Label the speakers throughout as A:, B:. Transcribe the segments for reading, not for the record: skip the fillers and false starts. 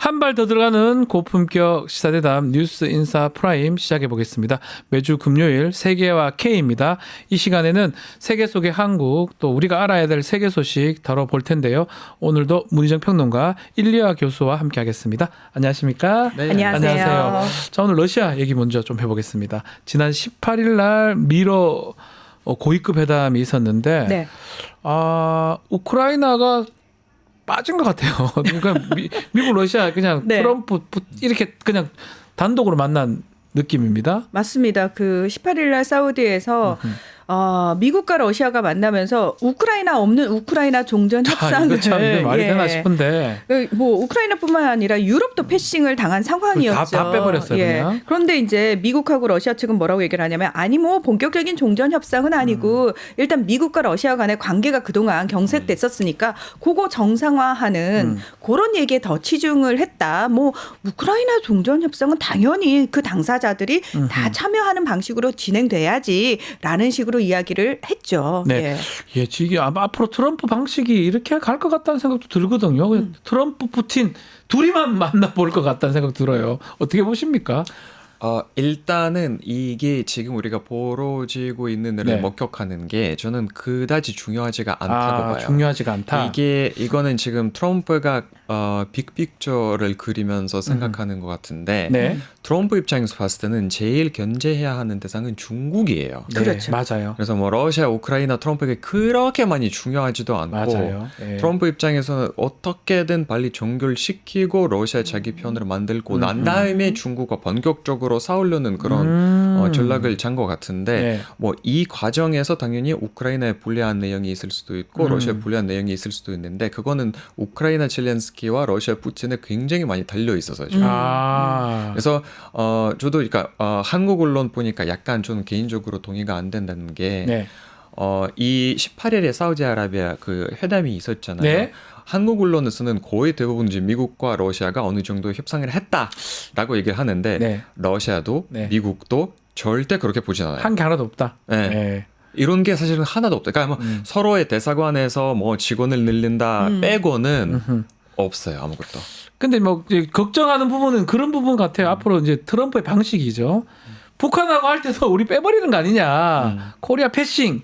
A: 한 발 더 들어가는 고품격 시사대담 뉴스 인사 프라임 시작해 보겠습니다. 매주 금요일 세계와 K입니다. 이 시간에는 세계 속의 한국 또 우리가 알아야 될 세계 소식 다뤄볼 텐데요. 오늘도 문희정 평론가 일리아 교수와 함께하겠습니다. 안녕하십니까?
B: 네.
A: 안녕하세요. 자, 오늘 러시아 얘기 먼저 좀 해보겠습니다. 지난 18일 날 미러 고위급 회담이 있었는데
B: 네.
A: 우크라이나가 빠진 것 같아요. 그러니까 미국, 러시아 그냥
B: 네.
A: 트럼프 이렇게 그냥 단독으로 만난 느낌입니다.
B: 맞습니다. 그 18일 날 사우디에서 미국과 러시아가 만나면서 우크라이나 없는 우크라이나 종전 협상을
A: 이거 참 이게 말이 되나 싶은데
B: 뭐 우크라이나뿐만 아니라 유럽도 패싱을 당한 상황이었죠.
A: 다 빼버렸어요. 그냥.
B: 그런데 이제 미국하고 러시아 측은 뭐라고 얘기를 하냐면 아니 뭐 본격적인 종전 협상은 아니고 일단 미국과 러시아 간의 관계가 그동안 경색됐었으니까 그거 정상화하는 그런 얘기에 더 치중을 했다. 뭐 우크라이나 종전 협상은 당연히 그 당사자들이 다 참여하는 방식으로 진행돼야지라는 식으로 이야기를 했죠.
A: 네. 예, 지금 아마 앞으로 트럼프 방식이 이렇게 갈 것 같다는 생각도 들거든요. 트럼프, 푸틴 둘이만 만나볼 것 같다는 생각 들어요. 어떻게 보십니까?
C: 일단은 이게 지금 우리가 벌어지고 있는 일을
A: 네.
C: 목격하는 게 저는 그다지 중요하지가 않다고 봐요.
A: 중요하지가 않다.
C: 이거는 지금 트럼프가 빅픽처를 그리면서 생각하는 것 같은데
A: 네.
C: 트럼프 입장에서 봤을 때는 제일 견제해야 하는 대상은 중국이에요.
A: 네,
B: 그렇죠.
A: 맞아요.
C: 그래서 뭐 러시아, 우크라이나, 트럼프에게 그렇게 많이 중요하지도 않고
A: 맞아요. 예.
C: 트럼프 입장에서는 어떻게든 빨리 종결시키고 러시아 자기 편으로 만들고 난 다음에 중국과 본격적으로 싸우려는 그런 전략을 짠 것 같은데
A: 네.
C: 뭐 이 과정에서 당연히 우크라이나에 불리한 내용이 있을 수도 있고 러시아에 불리한 내용이 있을 수도 있는데 그거는 우크라이나 젤렌스키와 러시아 푸틴에 굉장히 많이 달려 있어서요. 지금. 그래서 저도 그러니까 한국 언론 보니까 약간 저는 개인적으로 동의가 안 된다는 게
A: 네.
C: 이 18일에 사우디아라비아 그 회담이 있었잖아요.
A: 네.
C: 한국 언론에서는 거의 대부분 이제 미국과 러시아가 어느 정도 협상을 했다라고 얘기를 하는데
A: 네.
C: 러시아도
A: 네.
C: 미국도 절대 그렇게 보진 않아요.
A: 한 게 하나도 없다.
C: 네.
A: 네.
C: 이런 게 사실은 하나도 없다. 그러니까 뭐 서로의 대사관에서 뭐 직원을 늘린다 빼고는 없어요. 아무것도.
A: 근데 뭐 이제 걱정하는 부분은 그런 부분 같아요. 앞으로 이제 트럼프의 방식이죠. 북한하고 할 때도 우리 빼버리는 거 아니냐. 코리아 패싱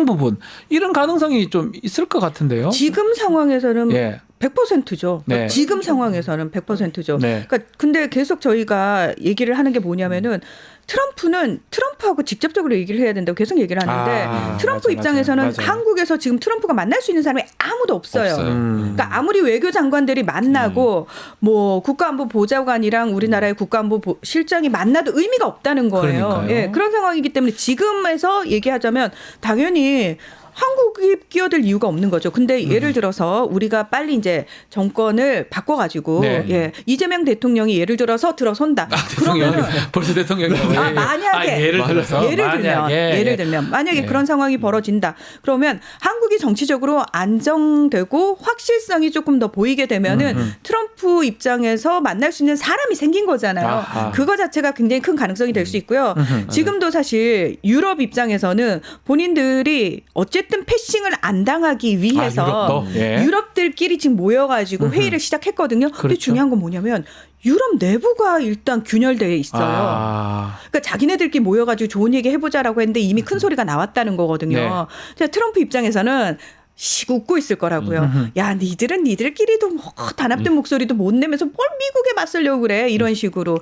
A: 부분 이런 가능성이 좀 있을 것 같은데요.
B: 지금 상황에서는
A: 예.
B: 100%죠.
A: 네.
B: 지금 상황에서는 100%죠.
A: 네.
B: 그러니까 근데 계속 저희가 얘기를 하는 게 뭐냐면은 트럼프는 트럼프하고 직접적으로 얘기를 해야 된다고 계속 얘기를 하는데 트럼프
A: 맞아,
B: 입장에서는
A: 맞아요.
B: 한국에서 지금 트럼프가 만날 수 있는 사람이 아무도 없어요. 그러니까 아무리 외교 장관들이 만나고 뭐 국가안보 보좌관이랑 우리나라의 국가안보 실장이 만나도 의미가 없다는 거예요.
A: 그러니까요.
B: 예, 그런 상황이기 때문에 지금에서 얘기하자면 당연히 한국이 끼어들 이유가 없는 거죠. 근데 예를 들어서 우리가 빨리 이제 정권을 바꿔가지고
A: 네.
B: 예, 이재명 대통령이 예를 들어서 들어선다. 그러면
A: 벌써 대통령이
B: 만약에
A: 예를 들어서
B: 예를 들면 만약에
A: 예.
B: 그런 상황이 벌어진다. 그러면 한국이 정치적으로 안정되고 확실성이 조금 더 보이게 되면은 트럼프 입장에서 만날 수 있는 사람이 생긴 거잖아요.
A: 아하.
B: 그거 자체가 굉장히 큰 가능성이 될 수 있고요. 지금도 사실 유럽 입장에서는 본인들이 어쨌든 패싱을 안 당하기 위해서 유럽들끼리 지금 모여가지고 회의를 시작했거든요. 근데
A: 그렇죠.
B: 중요한 건 뭐냐면 유럽 내부가 일단 균열되어 있어요. 그러니까 자기네들끼리 모여가지고 좋은 얘기 해보자라고 했는데 이미 큰 소리가 나왔다는 거거든요. 자, 트럼프 입장에서는 웃고 있을 거라고요. 야, 니들은 니들끼리도 뭐 단합된 목소리도 못 내면서 뭘 미국에 맞서려고 그래. 이런 식으로.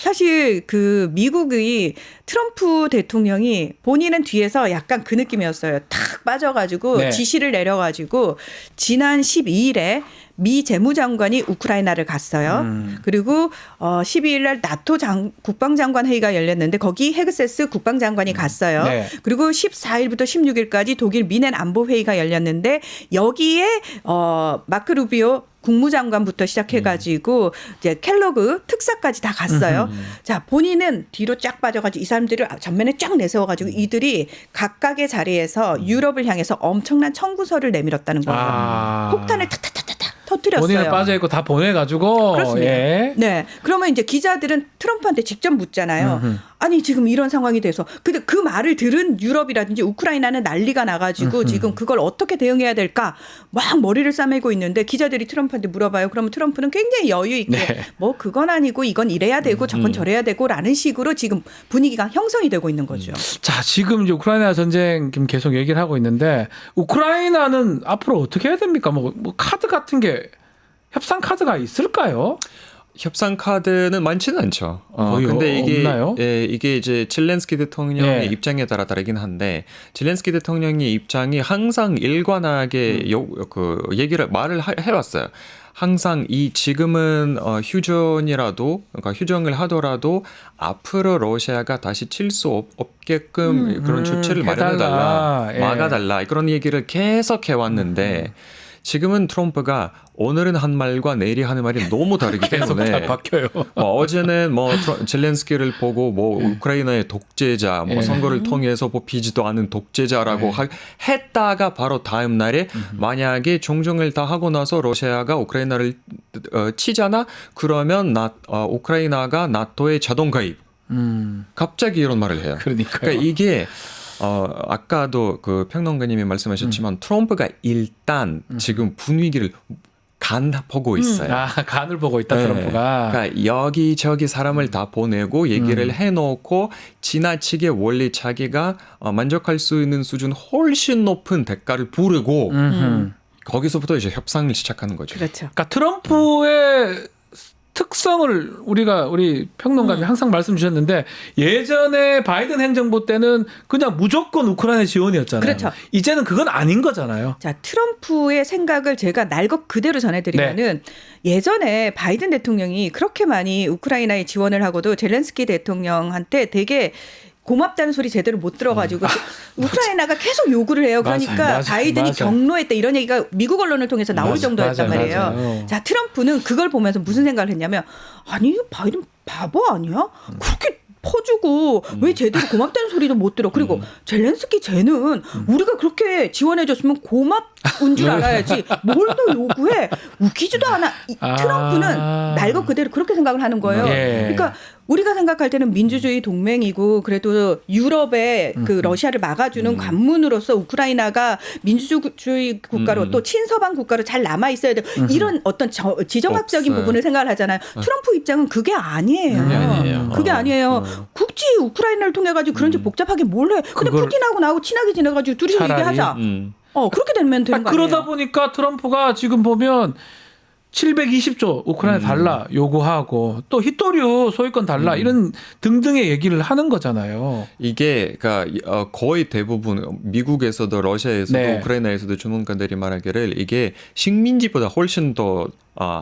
B: 사실 그 미국의 트럼프 대통령이 본인은 뒤에서 약간 그 느낌이었어요. 탁 빠져가지고
A: 네.
B: 지시를 내려가지고 지난 12일에 미 재무장관이 우크라이나를 갔어요. 그리고 12일 날 나토 국방장관 회의가 열렸는데 거기 헤그세스 국방장관이 갔어요.
A: 네.
B: 그리고 14일부터 16일까지 독일 미넨 안보회의가 열렸는데 여기에 마크 루비오 국무장관부터 시작해가지고 이제 켈로그 특사까지 다 갔어요. 자, 본인은 뒤로 쫙 빠져가지고 이 사람들을 전면에 쫙 내세워가지고 이들이 각각의 자리에서 유럽을 향해서 엄청난 청구서를 내밀었다는 거예요. 폭탄을 탁탁탁탁 터뜨렸어요.
A: 본인은 빠져있고 다 보내가지고.
B: 그렇습니다.
A: 예.
B: 네. 그러면 이제 기자들은 트럼프한테 직접 묻잖아요. 아니 지금 이런 상황이 돼서 근데 그 말을 들은 유럽이라든지 우크라이나는 난리가 나가지고 지금 그걸 어떻게 대응해야 될까 막 머리를 싸매고 있는데 기자들이 트럼프한테 물어봐요. 그러면 트럼프는 굉장히 여유 있게
A: 네.
B: 뭐 그건 아니고 이건 이래야 되고 저건 저래야 되고라는 식으로 지금 분위기가 형성이 되고 있는 거죠.
A: 자, 지금 이제 우크라이나 전쟁 지금 계속 얘기를 하고 있는데 우크라이나는 앞으로 어떻게 해야 됩니까? 뭐 카드 같은 게 협상 카드가 있을까요?
C: 협상 카드는 많지는 않죠.
A: 거의
C: 근데 이게
A: 없나요?
C: 이게 이제 젤렌스키 대통령의
A: 예.
C: 입장에 따라 다르긴 한데 젤렌스키 대통령의 입장이 항상 일관하게 말을 해왔어요. 항상 이 지금은 휴전이라도 그러니까 휴전을 하더라도 앞으로 러시아가 다시 칠 수 없게끔 그런 조치를 마련해달라,
A: 예.
C: 막아달라 그런 얘기를 계속 해왔는데. 지금은 트럼프가 오늘은 한 말과 내일이 하는 말이 너무 다르기
A: 계속 다
C: 때문에
A: 바뀌어요.
C: 어제는 젤렌스키를 보고 우크라이나의 독재자
A: 예.
C: 선거를 통해서 뽑히지도 않은 독재자라고 했다가 바로 다음 날에 만약에 종정을 다 하고 나서 러시아가 우크라이나를 치잖아 그러면 우크라이나가 나토의 자동 가입 갑자기 이런 말을 해요.
A: 그러니까요.
C: 이게 아까도 그 평론가님이 말씀하셨지만 트럼프가 일단 지금 분위기를 간 보고 있어요.
A: 간을 보고 있다
C: 네.
A: 트럼프가.
C: 그러니까 여기저기 사람을 다 보내고 얘기를 해놓고 지나치게 원래 자기가 만족할 수 있는 수준 훨씬 높은 대가를 부르고 거기서부터 이제 협상을 시작하는 거죠.
B: 그렇죠.
A: 그러니까 트럼프의 특성을 우리 평론가님이 항상 말씀 주셨는데 예전에 바이든 행정부 때는 그냥 무조건 우크라이나 지원이었잖아요.
B: 그렇죠.
A: 이제는 그건 아닌 거잖아요.
B: 자, 트럼프의 생각을 제가 날것 그대로 전해드리면은 예전에 바이든 대통령이 그렇게 많이 우크라이나에 지원을 하고도 젤렌스키 대통령한테 되게 고맙다는 소리 제대로 못 들어가지고 우크라이나가 계속 요구를 해요. 그러니까
A: 맞아요.
B: 바이든이 격노했다 이런 얘기가 미국 언론을 통해서 나올 정도였단 말이에요.
A: 맞아요.
B: 자, 트럼프는 그걸 보면서 무슨 생각을 했냐면 아니 바이든 바보 아니야? 그렇게 퍼주고 왜 제대로 고맙다는 소리도 못 들어. 그리고 젤렌스키 쟤는 우리가 그렇게 지원해줬으면 고맙은 줄 알아야지 뭘 더 요구해. 웃기지도 않아. 트럼프는 날 것 그대로 그렇게 생각을 하는 거예요.
A: 예.
B: 그러니까 우리가 생각할 때는 민주주의 동맹이고 그래도 유럽에 그 러시아를 막아주는 관문으로서 우크라이나가 민주주의 국가로 또 친서방 국가로 잘 남아 있어야 돼. 이런 어떤 지정학적인
C: 없어요.
B: 부분을 생각을 하잖아요. 트럼프 입장은 그게 아니에요.
C: 그게 아니에요.
B: 그게 아니에요. 굳이 우크라이나를 통해 가지고 그런지 복잡하게 뭘 해? 근데
A: 그걸
B: 푸틴하고 나하고 친하게 지내가지고 둘이서
A: 차라리,
B: 얘기하자. 그렇게 되면 되는 거 아니에요?
A: 그러다 보니까 트럼프가 지금 보면 720조 우크라이나 달라 요구하고 또 히토류 소유권 달라 이런 등등의 얘기를 하는 거잖아요.
C: 이게 그러니까 거의 대부분 미국에서도 러시아에서도
A: 네.
C: 우크라이나에서도 전문가들이 말하기를 이게 식민지보다 훨씬 더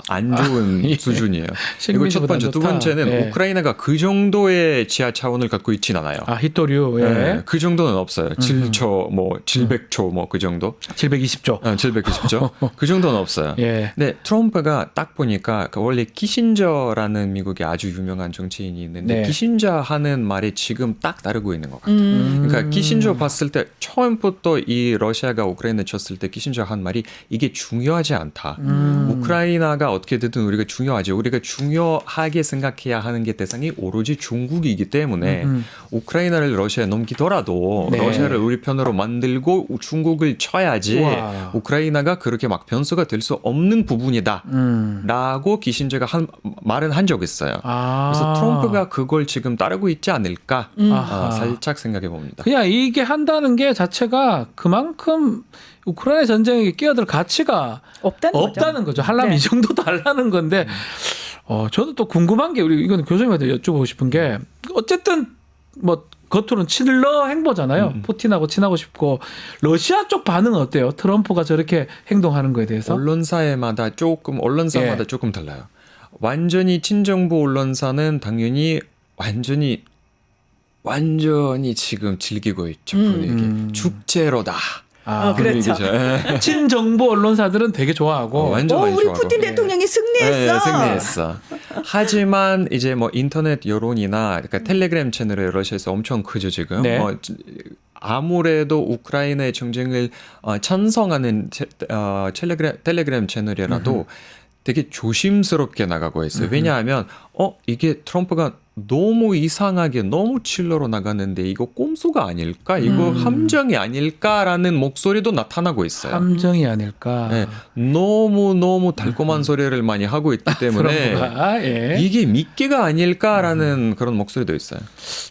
C: 안 좋은
A: 예.
C: 수준이에요. 그리고 첫 번째, 두 번째는
A: 예.
C: 우크라이나가 그 정도의 지하 차원을 갖고 있진 않아요.
A: 히토류
C: 네, 그 정도는 없어요. 7초, 700초, 그 정도.
A: 720조.
C: 720조. 그 정도는 없어요.
A: 예.
C: 근데 트럼프가 딱 보니까 원래 키신저라는 미국의 아주 유명한 정치인이 있는데
A: 네.
C: 키신저 하는 말이 지금 딱 다르고 있는 것 같아요. 그러니까 키신저 봤을 때 처음부터 이 러시아가 우크라이나 쳤을 때 키신저 한 말이 이게 중요하지 않다. 우크라이나가 어떻게 되든 우리가 중요하지. 우리가 중요하게 생각해야 하는 게 대상이 오로지 중국이기 때문에 우크라이나를 라시아에 넘기더라도
A: 네.
C: 러시아를 우리 편으로 만들고 중국을 쳐야지
A: 우와.
C: 우크라이나가 그렇게 막 변수가 될 수 없는 부분이다. 라고 키신저가 말은 한 적이 있어요. 그래서 트럼프가 그걸 지금 따르고 있지 않을까 살짝 생각해 봅니다.
A: 그냥 이게 한다는 게 자체가 그만큼 우크라이나 전쟁에 끼어들 가치가 없다는 거죠. 하려면
B: 네.
A: 이 정도도 하려는 건데 저는 또 궁금한 게 이건 교수님한테 여쭤보고 싶은 게 어쨌든 겉으로는 친러 행보잖아요. 푸틴하고 친하고 싶고 러시아 쪽 반응은 어때요? 트럼프가 저렇게 행동하는 거에 대해서?
C: 언론사마다 조금 달라요. 완전히 친정부 언론사는 당연히 완전히 지금 즐기고 있죠. 분위기. 축제로다.
B: 그렇죠.
A: 친정부 언론사들은 되게 좋아하고
C: 완전 많이
B: 우리
C: 좋아하고.
B: 푸틴 대통령이 승리했어.
C: 네, 승리했어. 하지만 이제 인터넷 여론이나 그러니까 텔레그램 채널이 러시아에서 엄청 크죠 지금.
A: 네.
C: 아무래도 우크라이나의 정쟁을 찬성하는 텔레그램 채널이라도 되게 조심스럽게 나가고 있어요. 왜냐하면 이게 트럼프가 너무 이상하게 너무 칠러로 나가는데 이거 꼼수가 아닐까? 이거 함정이 아닐까라는 목소리도 나타나고 있어요.
A: 함정이 아닐까.
C: 네, 너무 달콤한 소리를 많이 하고 있기 때문에
A: 트럼프가, 예.
C: 이게 미끼가 아닐까라는 그런 목소리도 있어요.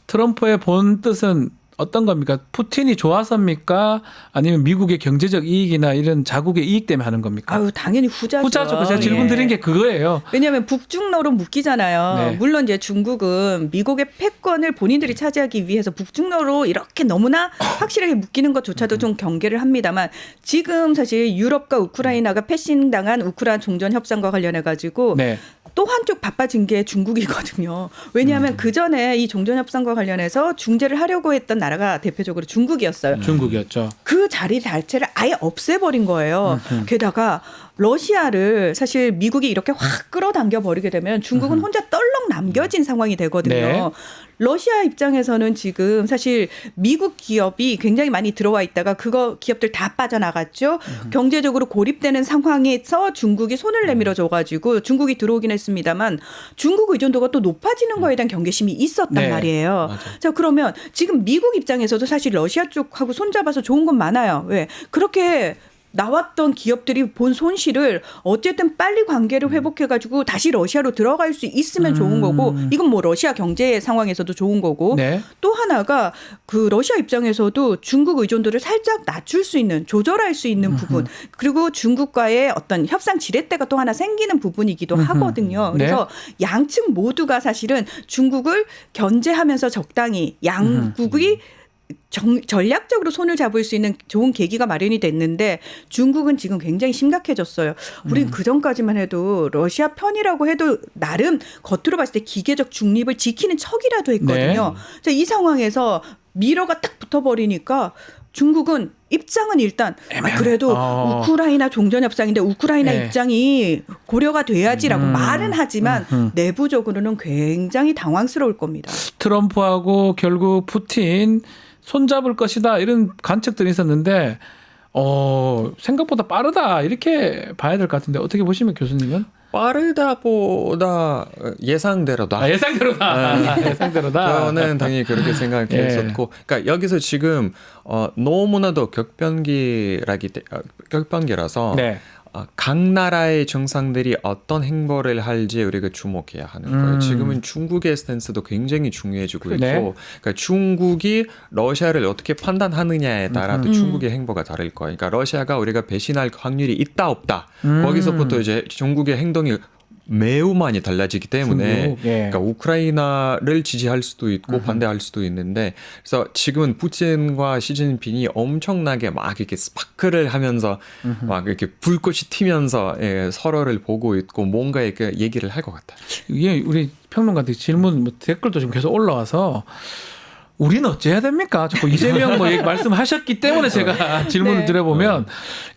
A: 트럼프의 본 뜻은 어떤 겁니까? 푸틴이 좋아서입니까? 아니면 미국의 경제적 이익이나 이런 자국의 이익 때문에 하는 겁니까?
B: 아유, 당연히 후자죠.
A: 후자죠. 제가 질문 드린 게 그거예요.
B: 왜냐하면 북중러로 묶이잖아요.
A: 네.
B: 물론 이제 중국은 미국의 패권을 본인들이 차지하기 위해서 북중러로 이렇게 너무나 확실하게 묶이는 것조차도 좀 경계를 합니다만 지금 사실 유럽과 우크라이나가 패싱당한 우크라이나 종전 협상과 관련해 가지고
A: 네.
B: 또 한쪽 바빠진 게 중국이거든요. 왜냐하면 그 전에 이 종전 협상과 관련해서 중재를 하려고 했던 나라가 대표적으로 중국이었어요.
A: 중국이었죠.
B: 그 자리 자체를 아예 없애버린 거예요. 게다가 러시아를 사실 미국이 이렇게 확 끌어당겨 버리게 되면 중국은 혼자 떨렁 남겨진 상황이 되거든요.
A: 네.
B: 러시아 입장에서는 지금 사실 미국 기업이 굉장히 많이 들어와 있다가 그거 기업들 다 빠져나갔죠. 경제적으로 고립되는 상황에서 중국이 손을 내밀어 줘가지고 중국이 들어오긴 했습니다만 중국 의존도가 또 높아지는 거에 대한 경계심이 있었단
A: 네.
B: 말이에요.
C: 맞아요.
B: 자, 그러면 지금 미국 입장에서도 사실 러시아 쪽하고 손잡아서 좋은 건 많아요. 왜? 그렇게 나왔던 기업들이 본 손실을 어쨌든 빨리 관계를 회복해가지고 다시 러시아로 들어갈 수 있으면 좋은 거고 이건 뭐 러시아 경제 상황에서도 좋은 거고
A: 네.
B: 또 하나가 그 러시아 입장에서도 중국 의존도를 살짝 낮출 수 있는 조절할 수 있는 부분 그리고 중국과의 어떤 협상 지렛대가 또 하나 생기는 부분이기도 하거든요. 그래서 양측 모두가 사실은 중국을 견제하면서 적당히 양국이 전략적으로 손을 잡을 수 있는 좋은 계기가 마련이 됐는데 중국은 지금 굉장히 심각해졌어요. 우린 그전까지만 해도 러시아 편이라고 해도 나름 겉으로 봤을 때 기계적 중립을 지키는 척이라도 했거든요. 자, 이 상황에서 미러가 딱 붙어버리니까 중국은 입장은 일단 그래도 우크라이나 종전협상인데 우크라이나
A: 네.
B: 입장이 고려가 돼야지라고 말은 하지만 내부적으로는 굉장히 당황스러울 겁니다.
A: 트럼프하고 결국 푸틴 손잡을 것이다 이런 관측들이 있었는데 생각보다 빠르다 이렇게 봐야 될 것 같은데 어떻게 보시면 교수님은?
C: 빠르다보다 예상대로다.
A: 예상대로다. 예상대로다.
C: 저는 당연히 그렇게 생각했었고, 그러니까 여기서 지금 너무나도 격변기라서
A: 네.
C: 각 나라의 정상들이 어떤 행보를 할지 우리가 주목해야 하는 거예요. 지금은 중국의 스탠스도 굉장히 중요해지고 있고,
A: 네.
C: 그러니까 중국이 러시아를 어떻게 판단하느냐에 따라도 중국의 행보가 다를 거예요. 그러니까 러시아가 우리가 배신할 확률이 있다 없다. 거기서부터 이제 중국의 행동이 매우 많이 달라지기 때문에 그러니까 우크라이나를 지지할 수도 있고 반대할 수도 있는데 그래서 지금은 푸틴과 시진핑이 엄청나게 막 이렇게 스파크를 하면서 막 이렇게 불꽃이 튀면서 서로를 보고 있고 뭔가 이렇게 얘기를 할 것 같아요.
A: 이게 우리 평론가들 질문 댓글도 좀 계속 올라와서 우리는 어찌해야 됩니까? 자꾸 이재명 뭐 말씀하셨기 때문에 제가 질문을
B: 네.
A: 드려보면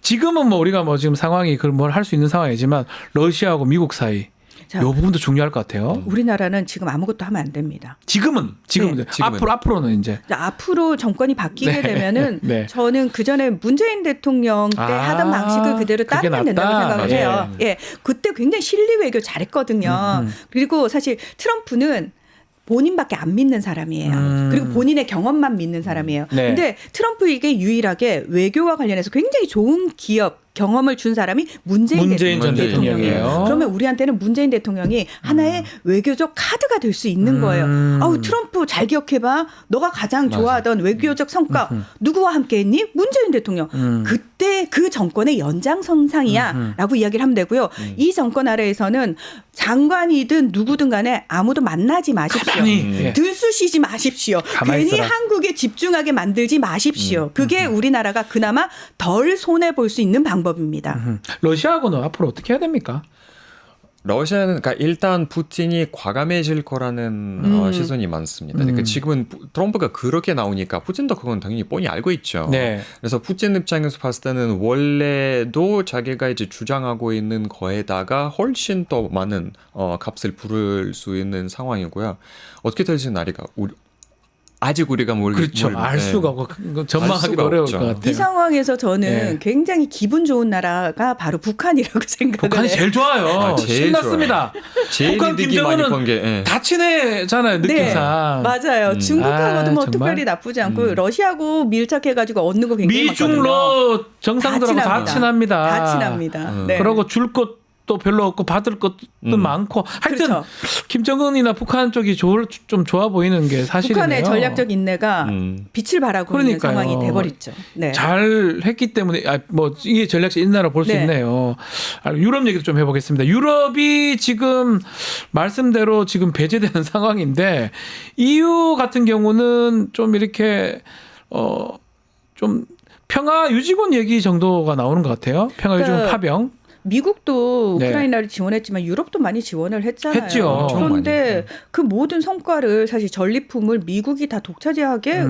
A: 지금은 뭐 우리가 뭐 지금 상황이 그걸 뭘 할 수 있는 상황이지만 러시아하고 미국 사이 이 부분도 중요할 것 같아요.
B: 우리나라는 지금 아무것도 하면 안 됩니다.
A: 지금은
C: 지금은.
A: 앞으로는 이제
B: 앞으로 정권이 바뀌게
A: 네.
B: 되면은
A: 네.
B: 저는 그 전에 문재인 대통령 때 하던 방식을 그대로
A: 그게
B: 따르면 된다고
A: 낫다.
B: 생각을 해요. 예, 그때 굉장히 실리 외교 잘했거든요. 그리고 사실 트럼프는 본인밖에 안 믿는 사람이에요. 그리고 본인의 경험만 믿는 사람이에요.
A: 네.
B: 근데 트럼프에게 유일하게 외교와 관련해서 굉장히 좋은 기업 경험을 준 사람이 문재인
A: 전 대통령이에요.
B: 그러면 우리한테는 문재인 대통령이 하나의 외교적 카드가 될 수 있는 거예요. 아우, 트럼프 잘 기억해봐. 너가 가장 좋아하던 외교적 성과 누구와 함께했니? 문재인 대통령. 그때 그 정권의 연장선상이야 라고 이야기를 하면 되고요. 이 정권 아래에서는 장관이든 누구든 간에 아무도 만나지 마십시오. 들쑤시지 마십시오. 괜히
A: 있어라.
B: 한국에 집중하게 만들지 마십시오. 그게 우리나라가 그나마 덜 손해볼 수 있는 방법입니다.
A: 러시아하고는 앞으로 어떻게 해야 됩니까?
C: 러시아는 그러니까 일단 푸틴이 과감해질 거라는 시선이 많습니다. 그러니까 지금은 트럼프가 그렇게 나오니까 푸틴도 그건 당연히 뻔히 알고 있죠.
A: 네.
C: 그래서 푸틴 입장에서 봤을 때는 원래도 자기가 이제 주장하고 있는 거에다가 훨씬 더 많은 값을 부를 수 있는 상황이고요. 어떻게 될지는 아직 우리가
A: 그렇죠. 알 수가 없고 전망하기도 어려울 것 같아요.
B: 이 상황에서 저는
A: 네.
B: 굉장히 기분 좋은 나라가 바로 북한이라고 생각을
A: 북한이
B: 해요.
A: 제일 좋아요.
C: 제일
A: 신났습니다.
C: 제일
A: 북한
C: 이득이 많이 번 게.
A: 김정은은 다 친해잖아요.
B: 네,
A: 느낌상.
B: 맞아요. 중국하고도 뭐
A: 정말?
B: 특별히 나쁘지 않고 러시아하고 밀착해가지고 얻는 거 굉장히 많거든요.
A: 미중러 정상들하고 다 친합니다.
B: 다 친합니다. 네.
A: 그러고 줄 것도 별로 없고 받을 것도 많고 하여튼
B: 그렇죠.
A: 김정은이나 북한 쪽이 좀 좋아 보이는 게 사실이네요.
B: 북한의 전략적 인내가 빛을 발하고 있는
A: 그러니까요.
B: 상황이 돼버렸죠. 네.
A: 잘 했기 때문에 뭐 이게 전략적 인내라 볼 수
B: 네.
A: 있네요. 유럽 얘기도 좀 해보겠습니다. 유럽이 지금 말씀대로 지금 배제되는 상황인데 EU 같은 경우는 좀 이렇게 좀 평화 유지군 얘기 정도가 나오는 것 같아요. 평화 유지군 파병.
B: 미국도
A: 네.
B: 우크라이나를 지원했지만 유럽도 많이 지원을 했잖아요.
A: 했죠.
B: 그런데 그 모든 성과를 사실 전리품을 미국이 다 독차지하게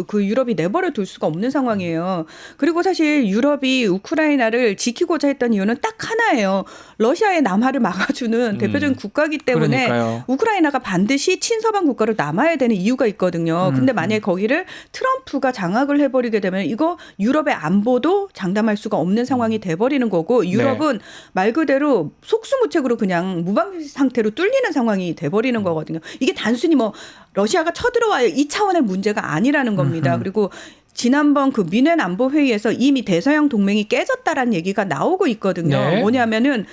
B: 그 유럽이 내버려 둘 수가 없는 상황이에요. 그리고 사실 유럽이 우크라이나를 지키고자 했던 이유는 딱 하나예요. 러시아의 남하를 막아주는 대표적인 국가이기 때문에
A: 그러니까요.
B: 우크라이나가 반드시 친서방 국가로 남아야 되는 이유가 있거든요. 근데 만약에 거기를 트럼프가 장악을 해버리게 되면 이거 유럽의 안보도 장담할 수가 없는 상황이 돼버리는 거고 유럽은 말 그대로 속수무책으로 그냥 무방 상태로 뚫리는 상황이 돼버리는 거거든요. 이게 단순히 뭐 러시아가 쳐들어와요 이 차원의 문제가 아니라는 겁니다. 그리고 지난번 그 미넨 안보 회의에서 이미 대서양 동맹이 깨졌다라는 얘기가 나오고 있거든요.
A: 네.
B: 뭐냐면은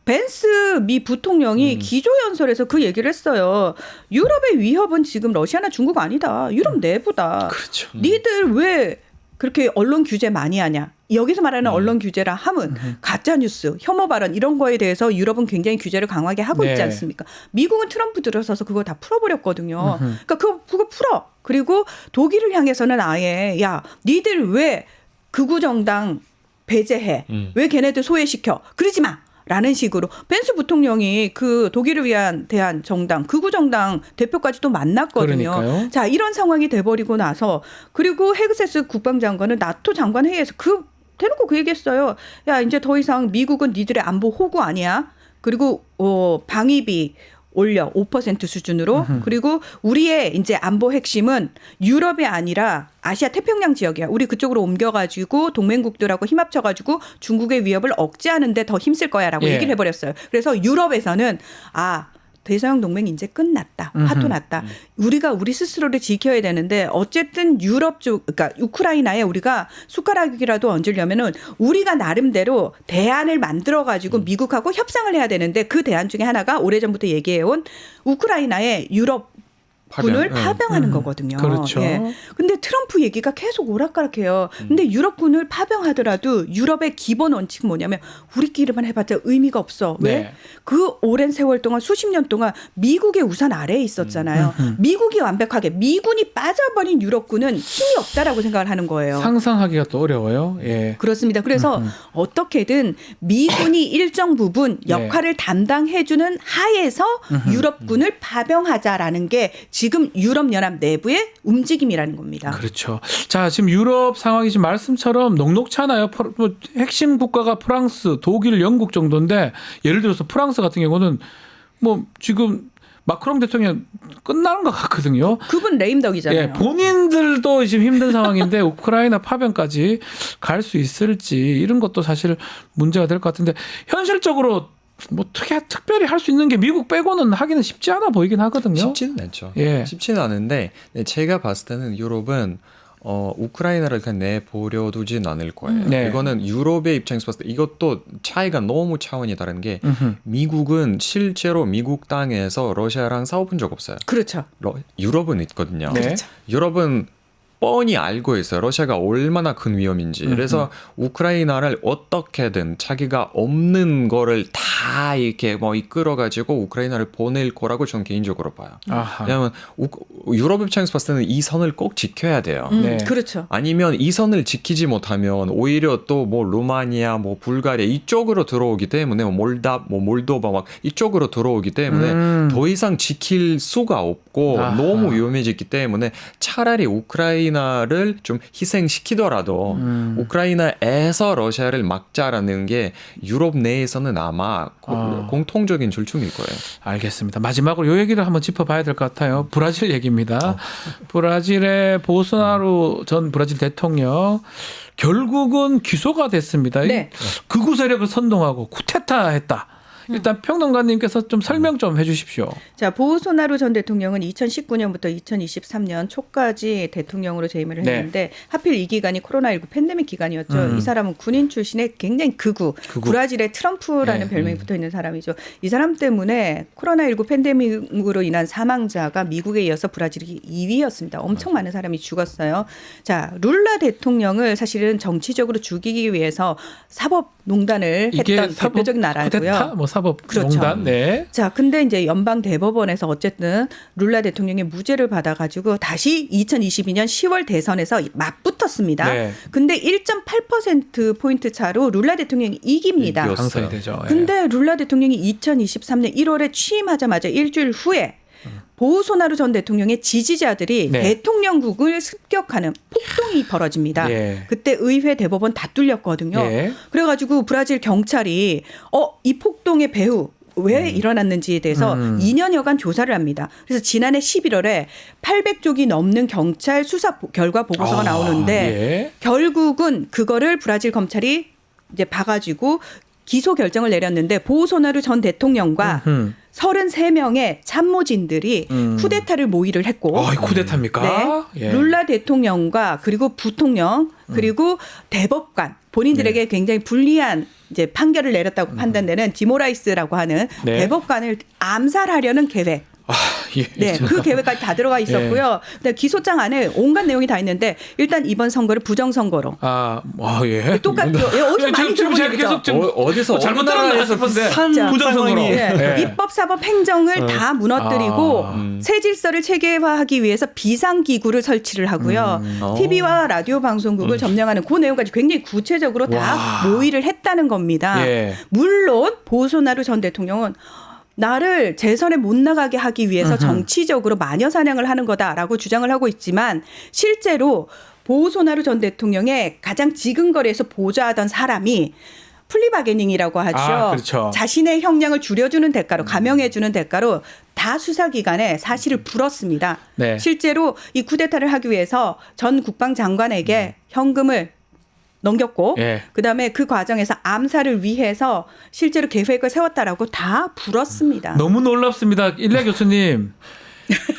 B: 벤스 미 부통령이 기조연설에서 그 얘기를 했어요. 유럽의 위협은 지금 러시아나 중국 아니다. 유럽 내부다.
A: 그렇죠.
B: 니들 왜 그렇게 언론 규제 많이 하냐. 여기서 말하는 언론 규제라 함은 가짜뉴스, 혐오 발언 이런 거에 대해서 유럽은 굉장히 규제를 강하게 하고 있지
A: 네.
B: 않습니까? 미국은 트럼프 들어서서 그거 다 풀어버렸거든요. 그러니까 그거 풀어. 그리고 독일을 향해서는 아예 야 니들 왜 극우 정당 배제해? 왜 걔네들 소외시켜? 그러지 마. 라는 식으로 벤스 부통령이 그 독일을 위한 대한 정당 극우 정당 대표까지도 만났거든요.
A: 그러니까요.
B: 자 이런 상황이 돼버리고 나서 그리고 헤그세스 국방장관은 나토 장관 회의에서 대놓고 그 얘기했어요. 야 이제 더 이상 미국은 니들의 안보 호구 아니야. 그리고 방위비 올려 5% 수준으로 그리고 우리의 이제 안보 핵심은 유럽이 아니라 아시아 태평양 지역이야. 우리 그쪽으로 옮겨가지고 동맹국들하고 힘합쳐가지고 중국의 위협을 억제하는 데 더 힘쓸 거야라고
A: 예.
B: 얘기를 해버렸어요. 그래서 유럽에서는 대서양 동맹 이제 끝났다. 화도 났다. 우리가 우리 스스로를 지켜야 되는데 어쨌든 유럽 쪽 그러니까 우크라이나에 우리가 숟가락이라도 얹으려면은 우리가 나름대로 대안을 만들어 가지고 미국하고 협상을 해야 되는데 그 대안 중에 하나가 오래전부터 얘기해 온 우크라이나의 유럽 군을 파병하는 거거든요.
A: 그렇죠.
B: 예. 근데 트럼프 얘기가 계속 오락가락해요. 근데 유럽군을 파병하더라도 유럽의 기본 원칙은 뭐냐면 우리끼리만 해봤자 의미가 없어. 왜?
A: 네.
B: 그 오랜 세월 동안 수십 년 동안 미국의 우산 아래에 있었잖아요. 미국이 완벽하게 미군이 빠져버린 유럽군은 힘이 없다라고 생각을 하는 거예요.
A: 상상하기가 또 어려워요. 예.
B: 그렇습니다. 그래서 어떻게든 미군이 일정 부분 역할을 담당해주는 하에서 유럽군을 파병하자라는 게 지금 유럽연합 내부의 움직임이라는 겁니다.
A: 그렇죠. 자, 지금 유럽 상황이 지금 말씀처럼 녹록찮아요. 뭐 핵심 국가가 프랑스, 독일, 영국 정도인데 예를 들어서 프랑스 같은 경우는 뭐 지금 마크롱 대통령 끝나는 것 같거든요.
B: 그분 레임덕이잖아요.
A: 예, 본인들도 지금 힘든 상황인데 우크라이나 파병까지 갈 수 있을지 이런 것도 사실 문제가 될 것 같은데 현실적으로 뭐 특별히 할 수 있는 게 미국 빼고는 하기는 쉽지 않아 보이긴 하거든요.
C: 쉽지는 않죠.
A: 예.
C: 쉽지는 않은데 제가 봤을 때는 유럽은 우크라이나를 그냥 내버려 두진 않을 거예요.
A: 네.
C: 이거는 유럽의 입장에서 봤을 때 이것도 차이가 너무 차원이 다른 게 미국은 실제로 미국 땅에서 러시아랑 싸워본 적 없어요.
B: 그렇죠.
C: 유럽은 있거든요.
A: 네.
C: 유럽은 뻔히 알고 있어요. 러시아가 얼마나 큰 위험인지. 그래서 우크라이나를 어떻게든 자기가 없는 거를 다 이렇게 뭐 이끌어가지고 우크라이나를 보낼 거라고 저는 개인적으로 봐요.
A: 아하.
C: 왜냐하면 유럽 입장에서 봤을 때는 이 선을 꼭 지켜야 돼요.
A: 네.
B: 그렇죠.
C: 아니면 이 선을 지키지 못하면 오히려 또 뭐 루마니아, 뭐 불가리아 이쪽으로 들어오기 때문에 몰도바 막 이쪽으로 들어오기 때문에 더 이상 지킬 수가 없고
A: 아하.
C: 너무 위험해졌기 때문에 차라리 우크라이나 우크라이나를 좀 희생시키더라도 우크라이나에서 러시아를 막자라는 게 유럽 내에서는 아마 공통적인 절충일 거예요.
A: 알겠습니다. 마지막으로 이 얘기를 한번 짚어봐야 될 것 같아요. 브라질 얘기입니다. 브라질의 보소나루 전 브라질 대통령 결국은 기소가 됐습니다.
B: 네.
A: 극우 세력을 선동하고 쿠데타했다. 일단 평론가님께서 좀 설명 좀 해주십시오.
B: 자, 보우소나루 전 대통령은 2019년부터 2023년 초까지 대통령으로 재임을 했는데 하필 이 기간이 코로나19 팬데믹 기간이었죠. 이 사람은 군인 출신의 굉장히 극우. 브라질의 트럼프라는 별명이 붙어 있는 사람이죠. 이 사람 때문에 코로나19 팬데믹으로 인한 사망자가 미국에 이어서 브라질이 2위였습니다. 엄청 많은 사람이 죽었어요. 자, 룰라 대통령을 사실은 정치적으로 죽이기 위해서 사법농단을 했던 대표적인 나라고요.
A: 쿠데타? 뭐 사법농단. 네.
B: 자, 근데 이제 연방 대법원에서 어쨌든 룰라 대통령의 무죄를 받아가지고 다시 2022년 10월 대선에서 맞붙었습니다.
A: 네.
B: 근데 1.8% 포인트 차로 룰라 대통령이 이깁니다.
C: 이겼어요.
A: 당선이 되죠. 예.
B: 근데 룰라 대통령이 2023년 1월에 취임하자마자 일주일 후에 보우소나루 전 대통령의 지지자들이
A: 네.
B: 대통령국을 습격하는 폭동이 벌어집니다.
A: 예.
B: 그때 의회 대법원 다 뚫렸거든요.
A: 예.
B: 그래가지고 브라질 경찰이 이 폭동의 배후 왜 일어났는지에 대해서 2년여간 조사를 합니다. 그래서 지난해 11월에 800쪽이 넘는 경찰 수사 결과 보고서가 나오는데
A: 예.
B: 결국은 그거를 브라질 검찰이 이제 봐가지고 기소 결정을 내렸는데 보우소나루 전 대통령과 33명의 참모진들이 쿠데타를 모의를 했고
A: 쿠데타입니까?
B: 네.
A: 예.
B: 룰라 대통령과 그리고 부통령 그리고 대법관 본인들에게 굉장히 불리한 이제 판결을 내렸다고 판단되는 디모라이스라고 하는
A: 네.
B: 대법관을 암살하려는 계획.
A: 예.
B: 네, 그 계획까지 다 들어가 있었고요. 근데 기소장 안에 온갖 내용이 다 있는데 일단 이번 선거를 부정선거로.
A: 예.
B: 똑같죠. 예, 어디서 많이
A: 지금
B: 들어본
A: 제가
B: 얘기죠.
A: 계속 좀
C: 어디서
A: 잘못
C: 어느
A: 들었나
C: 나라에서
A: 싶은데
C: 산
A: 부정선거로.
C: 상황이
B: 입법, 사법, 행정을 다 무너뜨리고 새 질서를 체계화하기 위해서 비상기구를 설치를 하고요. TV와 라디오 방송국을 점령하는 그 내용까지 굉장히 구체적으로 다 모의를 했다는 겁니다.
A: 예.
B: 물론 보소나루 전 대통령은 나를 재선에 못 나가게 하기 위해서 정치적으로 마녀 사냥을 하는 거다라고 주장을 하고 있지만 실제로 보우소나루 전 대통령의 가장 지근거리에서 보좌하던 사람이 플리바게닝이라고 하죠.
A: 그렇죠.
B: 자신의 형량을 줄여주는 대가로 감형해주는 대가로 다 수사기관에 사실을 불었습니다.
A: 네.
B: 실제로 이 쿠데타를 하기 위해서 전 국방장관에게 현금을 넘겼고
A: 예.
B: 그다음에 그 과정에서 암살을 위해서 실제로 계획을 세웠다라고 다 불었습니다.
A: 너무 놀랍습니다. 일레 교수님.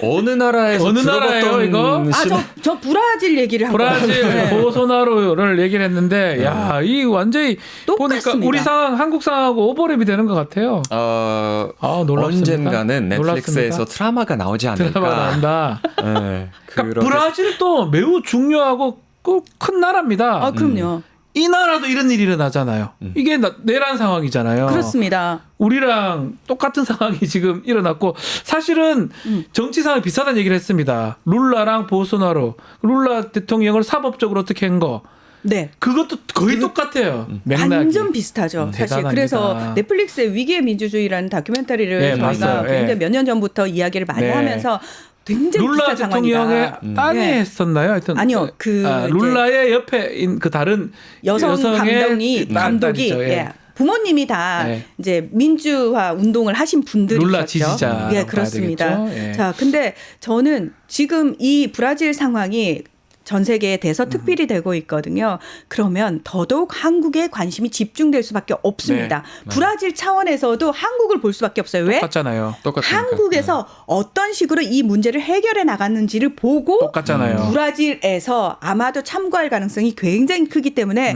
C: 어느 나라에서
A: 어느 나라예요,
C: 들어봤던
A: 이거?
B: 저 브라질 얘기를 하고
A: 브라질
B: 네.
A: 보소나루를 얘기를 했는데 야, 이 완전히
B: 똑같습니다.
A: 보니까 우리 상황 한국 상황하고 오버랩이 되는 것 같아요.
C: 놀랍습니다. 언젠가는 넷플릭스에서
A: 놀랍습니다.
C: 드라마가 나오지 않을까.
A: 드라마가 나온다.
C: 네,
A: 그러니까 브라질도 매우 중요하고 꼭 큰 나라입니다.
B: 그럼요.
A: 이 나라도 이런 일이 일어나잖아요. 이게 내란 상황이잖아요.
B: 그렇습니다.
A: 우리랑 똑같은 상황이 지금 일어났고 사실은 정치 상황이 비슷하다는 얘기를 했습니다. 룰라랑 보소나루, 룰라 대통령을 사법적으로 어떻게 한 거.
B: 네.
A: 그것도 거의 똑같아요. 맥락이.
B: 완전 비슷하죠. 사실
A: 대단합니다.
B: 그래서 넷플릭스의 위기의 민주주의라는 다큐멘터리를
A: 네,
B: 저희가
A: 봤어요.
B: 굉장히
A: 네.
B: 몇 년 전부터 이야기를 많이
A: 네.
B: 하면서 굉장히
A: 룰라
B: 비슷한
A: 대통령의
B: 상황이다.
A: 딸이
B: 네.
A: 했었나요? 하여튼
B: 아니요.
A: 룰라의 옆에 그 다른
B: 여성의 감독이
A: 딸이죠.
B: 예. 부모님이 다
A: 네.
B: 이제 민주화 운동을 하신 분들이죠.
A: 룰라 지지자.
B: 예, 그렇습니다.
A: 예.
B: 자, 근데 저는 지금 이 브라질 상황이 전 세계에 대서특필이 되고 있거든요. 그러면 더더욱 한국에 관심이 집중될 수밖에 없습니다.
A: 네.
B: 브라질 차원에서도 한국을 볼 수밖에 없어요. 왜?
A: 똑같잖아요.
C: 똑같으니까.
B: 한국에서 어떤 식으로 이 문제를 해결해 나갔는지를 보고
A: 똑같잖아요.
B: 브라질에서 아마도 참고할 가능성이 굉장히 크기 때문에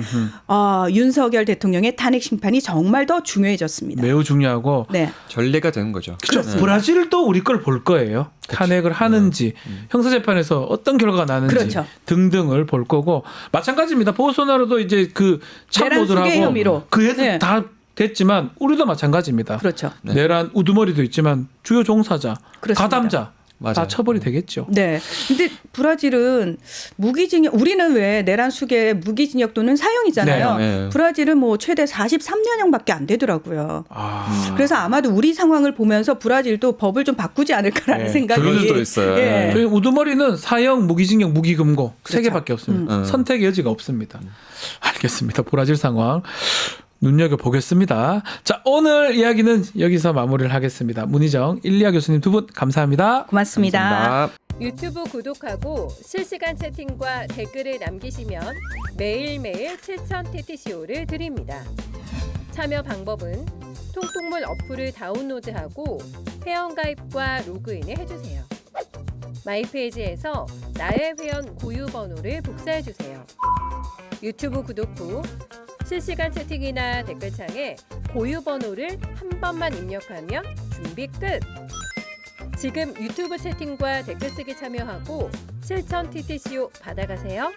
B: 윤석열 대통령의 탄핵 심판이 정말 더 중요해졌습니다.
A: 매우 중요하고
B: 네.
C: 전례가 되는 거죠.
A: 그렇죠. 브라질도 우리 걸 볼 거예요. 탄핵을 하는지 형사재판에서 어떤 결과가 나는지
B: 그렇죠.
A: 등등을 볼 거고 마찬가지입니다. 보소나루도 이제 그
B: 내란 수괴
A: 참모들하고
B: 혐의로.
A: 그 애들
B: 네.
A: 다 됐지만 우리도 마찬가지입니다.
B: 그렇죠.
A: 내란 우두머리도 있지만 주요 종사자,
B: 그렇습니다.
A: 가담자
C: 맞아요.
A: 다 처벌이 되겠죠.
B: 네. 근데 브라질은 무기징역, 우리는 왜 내란 수계 무기징역 또는 사형이잖아요.
C: 네.
B: 브라질은 뭐 최대 43년형밖에 안 되더라고요. 그래서 아마도 우리 상황을 보면서 브라질도 법을 좀 바꾸지 않을까라는
A: 네.
B: 생각이.
C: 그럴 수도 있어요.
B: 예.
A: 저희 우두머리는 사형, 무기징역, 무기금고 세
B: 그렇죠.
A: 개밖에 없습니다. 선택의 여지가 없습니다. 알겠습니다. 브라질 상황 눈여겨보겠습니다. 자, 오늘 이야기는 여기서 마무리를 하겠습니다. 문희정, 일리아 교수님 두 분 감사합니다.
B: 고맙습니다.
C: 감사합니다.
D: 유튜브 구독하고 실시간 채팅과 댓글을 남기시면 매일매일 7천 TTCO를 드립니다. 참여 방법은 통통물 어플을 다운로드하고 회원가입과 로그인을 해주세요. 마이페이지에서 나의 회원 고유 번호를 복사해주세요. 유튜브 구독 후 실시간 채팅이나 댓글창에 고유 번호를 한 번만 입력하면 준비 끝! 지금 유튜브 채팅과 댓글 쓰기 참여하고 실천 TTCO 받아가세요.